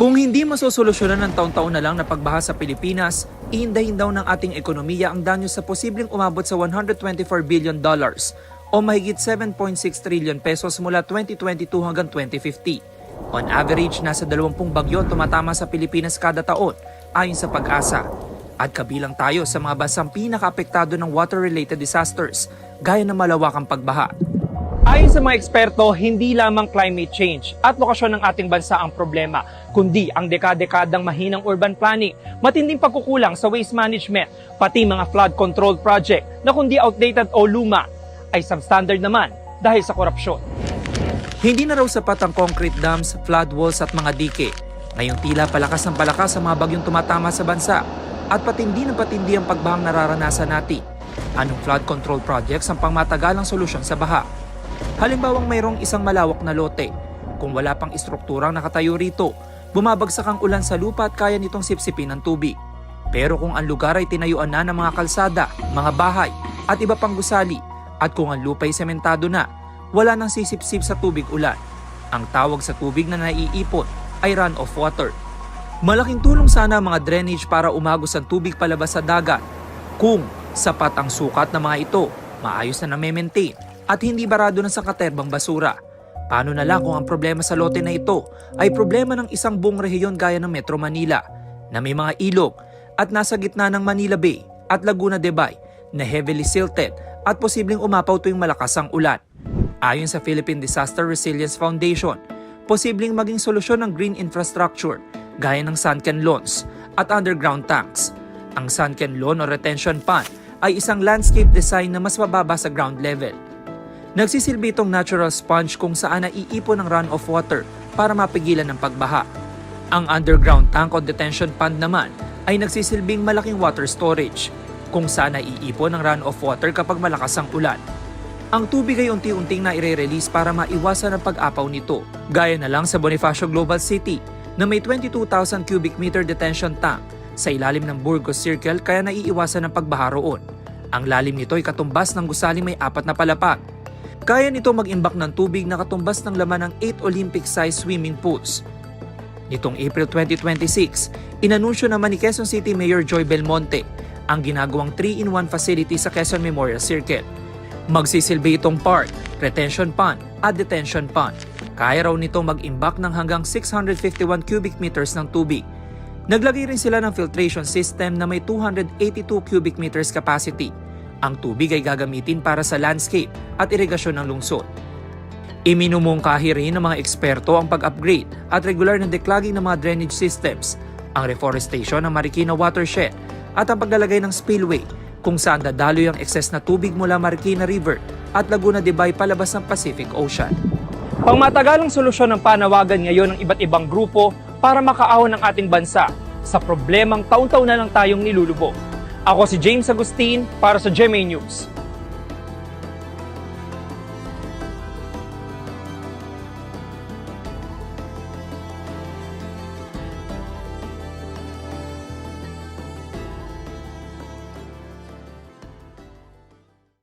Kung hindi masosolusyonan ng taon-taon na lang na pagbaha sa Pilipinas, iindahin daw ng ating ekonomiya ang danyo sa posibleng umabot sa $124 billion o mahigit 7.6 trillion pesos mula 2022 hanggang 2050. On average, nasa 20 bagyo tumatama sa Pilipinas kada taon ayon sa Pag-asa. At kabilang tayo sa mga bansang pinakaapektado ng water-related disasters gaya ng malawakang pagbaha. Ayon sa mga eksperto, hindi lamang climate change at lokasyon ng ating bansa ang problema, kundi ang dekadang mahinang urban planning, matinding pagkukulang sa waste management, pati mga flood control project na kundi outdated o luma, ay substandard naman dahil sa korupsyon. Hindi na raw sapat ang concrete dams, flood walls at mga dike. Ngayong tila palakas ng palakas sa mga bagyong tumatama sa bansa at patindi ng patindi ang pagbahang nararanasan natin. Anong flood control projects ang pangmatagalang solusyon sa baha? Halimbawang mayroong isang malawak na lote. Kung wala pang istrukturang nakatayo rito, bumabagsak ang ulan sa lupa at kaya nitong sipsipin ng tubig. Pero kung ang lugar ay tinayuan na ng mga kalsada, mga bahay at iba pang gusali, at kung ang lupa ay sementado na, wala nang sisipsip sa tubig ulan. Ang tawag sa tubig na naiipon ay runoff water. Malaking tulong sana ang mga drainage para umagos ang tubig palabas sa dagat. Kung sapat ang sukat ng mga ito, maayos na na-maintain at hindi barado na sa katerbang basura. Paano na lang kung ang problema sa lote na ito ay problema ng isang buong rehiyon gaya ng Metro Manila na may mga ilog at nasa gitna ng Manila Bay at Laguna de Bay na heavily silted at posibleng umapaw tuwing malakas ang ulan. Ayon sa Philippine Disaster Resilience Foundation, posibleng maging solusyon ng green infrastructure gaya ng sunken lawns at underground tanks. Ang sunken lawn o retention pond ay isang landscape design na mas mababa sa ground level. Nagsisilbi itong natural sponge kung saan naiipon ang runoff water para mapigilan ng pagbaha. Ang underground tank o detention pond naman ay nagsisilbing malaking water storage kung saan naiipon ang runoff water kapag malakas ang ulan. Ang tubig ay unti-unting na i-release para maiwasan ang pag-apaw nito. Gaya na lang sa Bonifacio Global City na may 22,000 cubic meter detention tank sa ilalim ng Burgos Circle kaya naiiwasan ang pagbaha roon. Ang lalim nito ay katumbas ng gusaling may 4 na palapag. Kaya nito mag-imbak ng tubig na katumbas ng laman ng 8 Olympic-sized swimming pools. Nitong April 2026, inanunsyo naman ni Quezon City Mayor Joy Belmonte ang ginagawang 3-in-1 facility sa Quezon Memorial Circle. Magsisilbi itong park, retention pond at detention pond. Kaya raw nito mag-imbak ng hanggang 651 cubic meters ng tubig. Naglagay rin sila ng filtration system na may 282 cubic meters capacity. Ang tubig ay gagamitin para sa landscape at irigasyon ng lungsod. Iminumungkahi rin ng mga eksperto ang pag-upgrade at regular na declogging ng mga drainage systems, ang reforestation ng Marikina watershed at ang paglalagay ng spillway kung saan dadaloy ang excess na tubig mula Marikina River at Laguna de Bay palabas ng Pacific Ocean. Pangmatagalang solusyon ng panawagan ngayon ng iba't ibang grupo para makaahon ng ating bansa sa problemang taon-taon na lang tayong nilulubog. Ako si James Agustin para sa GMA News.